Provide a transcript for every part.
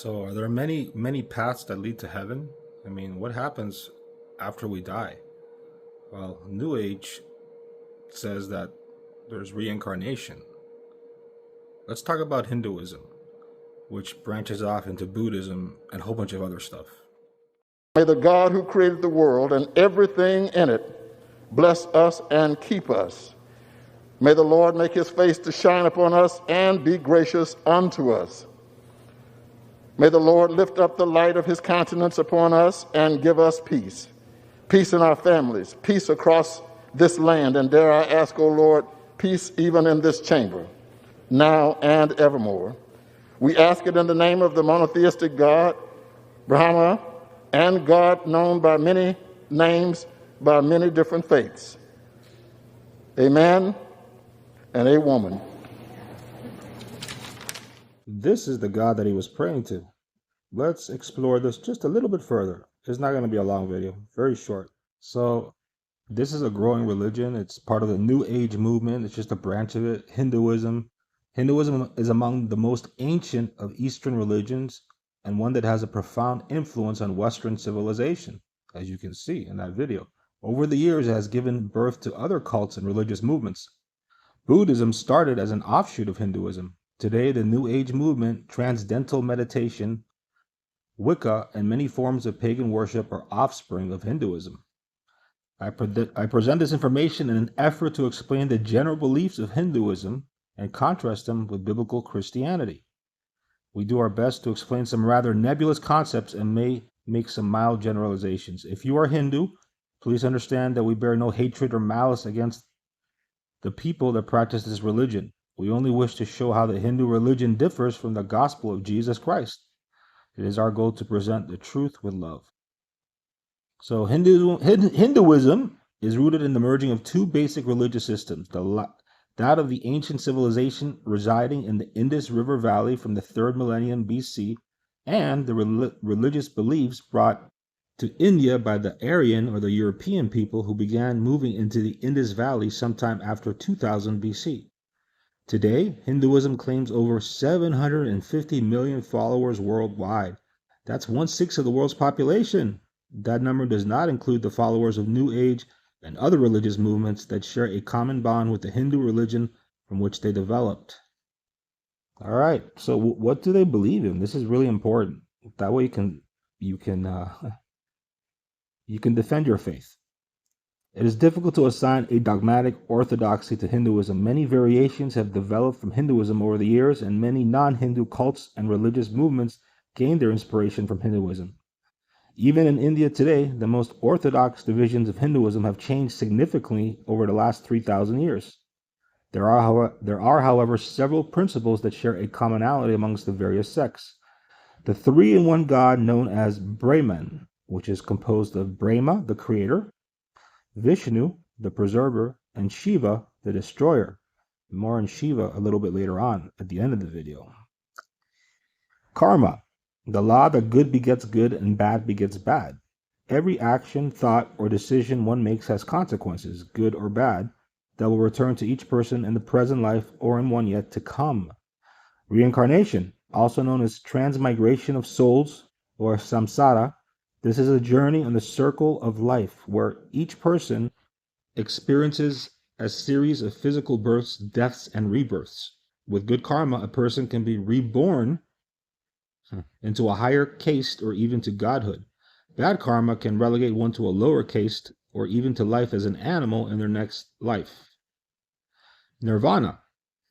So, are there many paths that lead to heaven? I mean, what happens after we die? Well, New Age says that there's reincarnation. Let's talk about Hinduism, which branches off into Buddhism and a whole bunch of other stuff. May the God who created the world and everything in it bless us and keep us. May the Lord make his face to shine upon us and be gracious unto us. May the Lord lift up the light of his countenance upon us and give us peace. Peace in our families, peace across this land, and dare I ask, O Lord, peace even in this chamber, now and evermore. We ask it in the name of the monotheistic God, Brahma, and God known by many names, by many different faiths. A man and a woman. This is the God that he was praying to. Let's explore this just a little bit further. It's not going to be a long video, very short. So, this is a growing religion. It's part of the New Age movement. It's just a branch of it. Hinduism. Hinduism is among the most ancient of Eastern religions and one that has a profound influence on Western civilization, as you can see in that video. Over the years, it has given birth to other cults and religious movements. Buddhism started as an offshoot of Hinduism. Today, the New Age movement, Transcendental meditation, Wicca, and many forms of pagan worship are offspring of Hinduism. I present this information in an effort to explain the general beliefs of Hinduism and contrast them with biblical Christianity. We do our best to explain some rather nebulous concepts and may make some mild generalizations. If you are Hindu, please understand that we bear no hatred or malice against the people that practice this religion. We only wish to show how the Hindu religion differs from the gospel of Jesus Christ. It is our goal to present the truth with love. So Hinduism is rooted in the merging of two basic religious systems, that of the ancient civilization residing in the Indus River Valley from the 3rd millennium BC, and the religious beliefs brought to India by the Aryan or the European people who began moving into the Indus Valley sometime after 2000 BC. Today, Hinduism claims over 750 million followers worldwide. That's 1/6 of the world's population. That number does not include the followers of New Age and other religious movements that share a common bond with the Hindu religion from which they developed. All right, so what do they believe in? This is really important. That way you can defend your faith. It is difficult to assign a dogmatic orthodoxy to Hinduism. Many variations have developed from Hinduism over the years, and many non-Hindu cults and religious movements gained their inspiration from Hinduism. Even in India today, the most orthodox divisions of Hinduism have changed significantly over the last 3,000 years. There are, however, several principles that share a commonality amongst the various sects. The three-in-one God known as Brahman, which is composed of Brahma, the creator, Vishnu, the preserver, and Shiva, the destroyer. More on Shiva a little bit later on at the end of the video. Karma, the law that good begets good and bad begets bad. Every action, thought, or decision one makes has consequences, good or bad, that will return to each person in the present life or in one yet to come. Reincarnation, also known as transmigration of souls or samsara, this is a journey on the circle of life where each person experiences a series of physical births, deaths, and rebirths. With good karma, a person can be reborn into a higher caste or even to godhood. Bad karma can relegate one to a lower caste or even to life as an animal in their next life. Nirvana.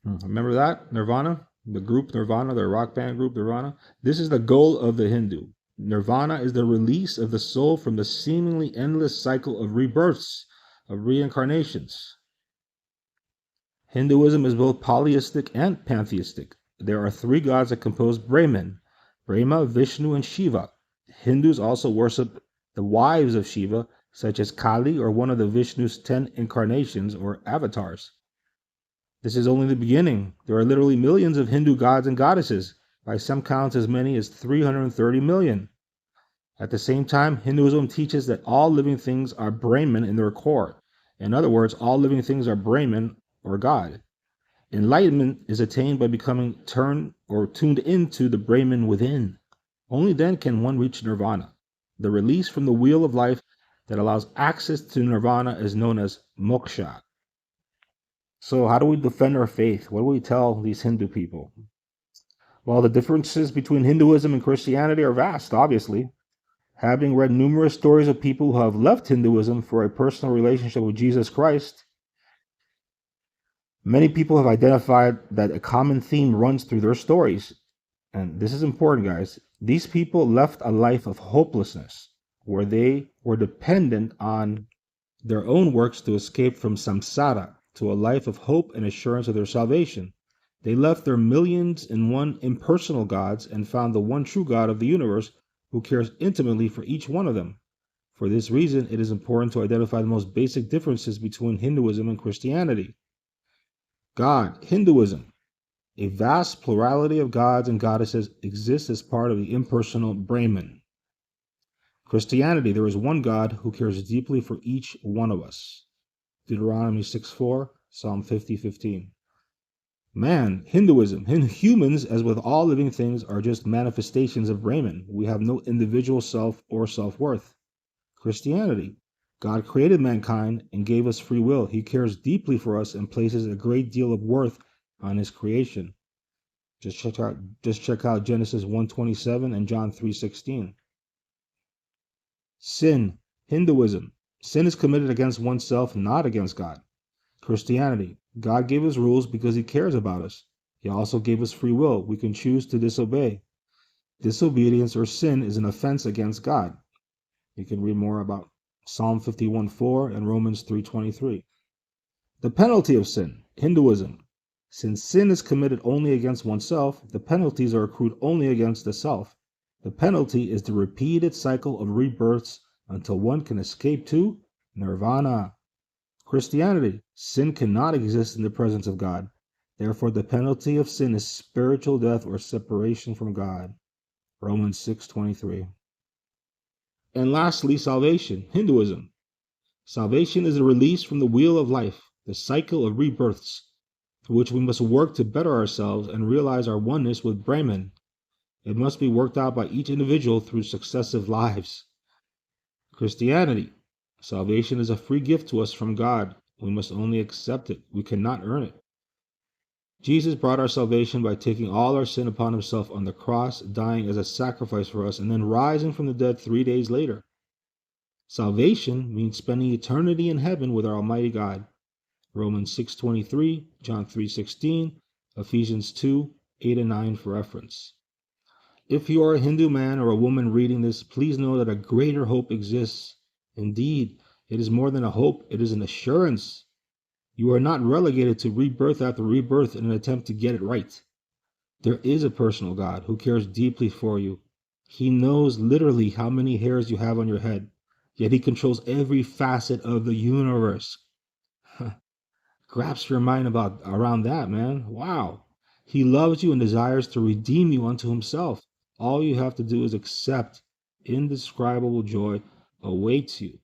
Remember that? Nirvana? The group Nirvana, the rock band group Nirvana? This is the goal of the Hindu. Nirvana is the release of the soul from the seemingly endless cycle of rebirths, of reincarnations. Hinduism is both polytheistic and pantheistic. There are three gods that compose Brahman: Brahma, Vishnu, and Shiva. Hindus also worship the wives of Shiva, such as Kali or one of the Vishnu's 10 incarnations or avatars. This is only the beginning. There are literally millions of Hindu gods and goddesses, by some counts as many as 330 million. At the same time, Hinduism teaches that all living things are Brahman in their core. In other words, all living things are Brahman or God. Enlightenment is attained by becoming tuned into the Brahman within. Only then can one reach nirvana. The release from the wheel of life that allows access to nirvana is known as moksha. So how do we defend our faith? What do we tell these Hindu people? Well, the differences between Hinduism and Christianity are vast, obviously. Having read numerous stories of people who have left Hinduism for a personal relationship with Jesus Christ, many people have identified that a common theme runs through their stories. And this is important, guys. These people left a life of hopelessness where they were dependent on their own works to escape from samsara to a life of hope and assurance of their salvation. They left their millions and one impersonal gods and found the one true God of the universe who cares intimately for each one of them. For this reason, it is important to identify the most basic differences between Hinduism and Christianity. God, Hinduism. A vast plurality of gods and goddesses exists as part of the impersonal Brahman. Christianity, there is one God who cares deeply for each one of us. Deuteronomy 6:4, Psalm 50:15. Man, Hinduism, humans, as with all living things, are just manifestations of Brahman. We have no individual self or self-worth. Christianity, God created mankind and gave us free will. He cares deeply for us and places a great deal of worth on his creation. Just check out Genesis 1:27 and John 3:16. Sin, Hinduism. Sin is committed against oneself, not against God. Christianity, God gave us rules because he cares about us. He also gave us free will. We can choose to disobey. Disobedience or sin is an offense against God. You can read more about Psalm 51:4 and Romans 3:23. The penalty of sin, Hinduism. Since sin is committed only against oneself, the penalties are accrued only against the self. The penalty is the repeated cycle of rebirths until one can escape to Nirvana. Christianity, sin cannot exist in the presence of God. Therefore, the penalty of sin is spiritual death or separation from God. Romans 6:23. And lastly, salvation, Hinduism. Salvation is a release from the wheel of life, the cycle of rebirths, through which we must work to better ourselves and realize our oneness with Brahman. It must be worked out by each individual through successive lives. Christianity. Salvation is a free gift to us from God. We must only accept it. We cannot earn it. Jesus brought our salvation by taking all our sin upon himself on the cross, dying as a sacrifice for us, and then rising from the dead 3 days later. Salvation means spending eternity in heaven with our Almighty God. Romans 6:23, John 3:16, Ephesians 2:8 and 9 for reference. If you are a Hindu man or a woman reading this, please know that a greater hope exists. Indeed, it is more than a hope, it is an assurance. You are not relegated to rebirth after rebirth in an attempt to get it right. There is a personal God who cares deeply for you. He knows literally how many hairs you have on your head, yet he controls every facet of the universe. Grasp your mind around that, man. Wow. He loves you and desires to redeem you unto himself. All you have to do is accept. Indescribable joy awaits you.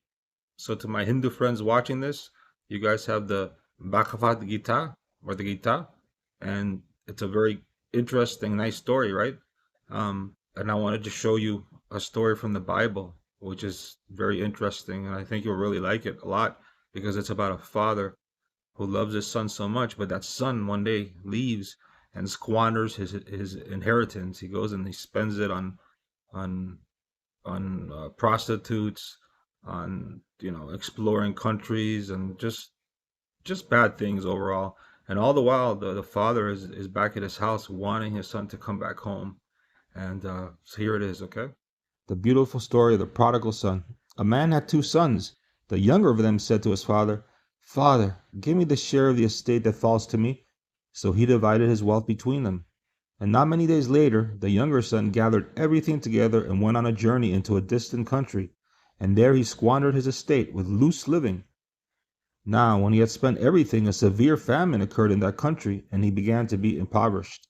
So to my Hindu friends watching this, you guys have the Bhagavad Gita or the Gita, and it's a very interesting, nice story, right? And I wanted to show you a story from the Bible, which is very interesting, and I think you'll really like it a lot because it's about a father who loves his son so much, but that son one day leaves and squanders his inheritance. He goes and he spends it on prostitutes, on exploring countries, and just bad things overall. And all the while, the father is back at his house wanting his son to come back home. And so here it is, okay? The beautiful story of the prodigal son. A man had 2 sons. The younger of them said to his father, "Father, give me the share of the estate that falls to me." So he divided his wealth between them. And not many days later, the younger son gathered everything together and went on a journey into a distant country. And there he squandered his estate with loose living. Now, when he had spent everything, a severe famine occurred in that country, and he began to be impoverished.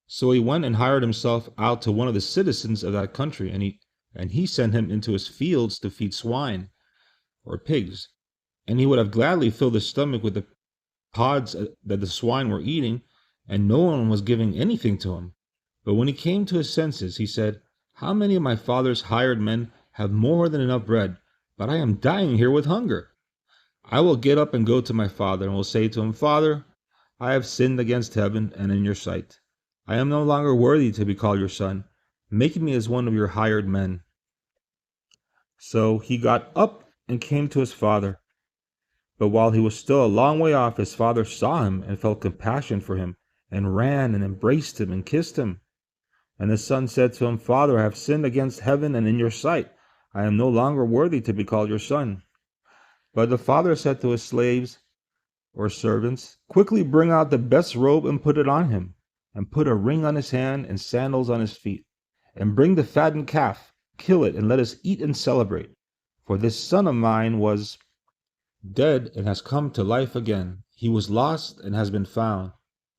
So he went and hired himself out to one of the citizens of that country, and he sent him into his fields to feed swine or pigs. And he would have gladly filled his stomach with the pods that the swine were eating, and no one was giving anything to him. But when he came to his senses, he said, How many of my father's hired men have more than enough bread, but I am dying here with hunger? I will get up and go to my father, and will say to him, Father, I have sinned against heaven and in your sight. I am no longer worthy to be called your son. Make me as one of your hired men. So he got up and came to his father. But while he was still a long way off, his father saw him and felt compassion for him, and ran and embraced him and kissed him. And the son said to him, Father, I have sinned against heaven and in your sight. I am no longer worthy to be called your son. But the father said to his slaves or servants, Quickly bring out the best robe and put it on him, and put a ring on his hand and sandals on his feet. And bring the fattened calf, kill it, and let us eat and celebrate. For this son of mine was dead and has come to life again. He was lost and has been found.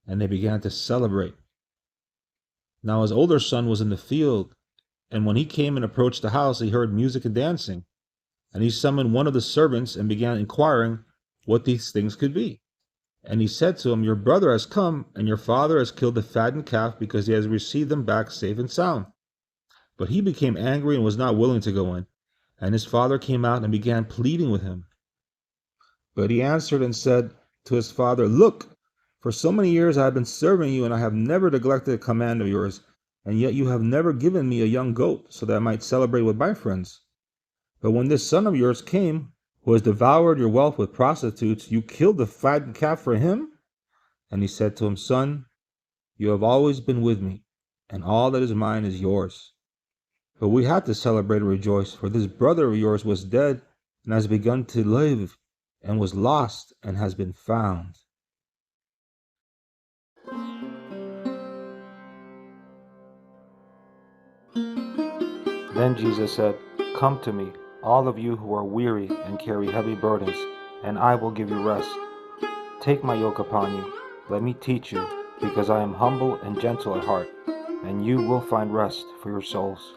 And they began to celebrate. Now his older son was in the field, and when he came and approached the house, he heard music and dancing. And he summoned one of the servants and began inquiring what these things could be. And he said to him, Your brother has come, and your father has killed the fattened calf because he has received them back safe and sound. But he became angry and was not willing to go in. And his father came out and began pleading with him. But he answered and said to his father, Look, for so many years I have been serving you, and I have never neglected a command of yours, and yet you have never given me a young goat, so that I might celebrate with my friends. But when this son of yours came, who has devoured your wealth with prostitutes, you killed the fattened calf for him? And he said to him, Son, you have always been with me, and all that is mine is yours. But we had to celebrate and rejoice, for this brother of yours was dead and has begun to live, and was lost and has been found. Then Jesus said, Come to me, all of you who are weary and carry heavy burdens, and I will give you rest. Take my yoke upon you. Let me teach you, because I am humble and gentle at heart, and you will find rest for your souls.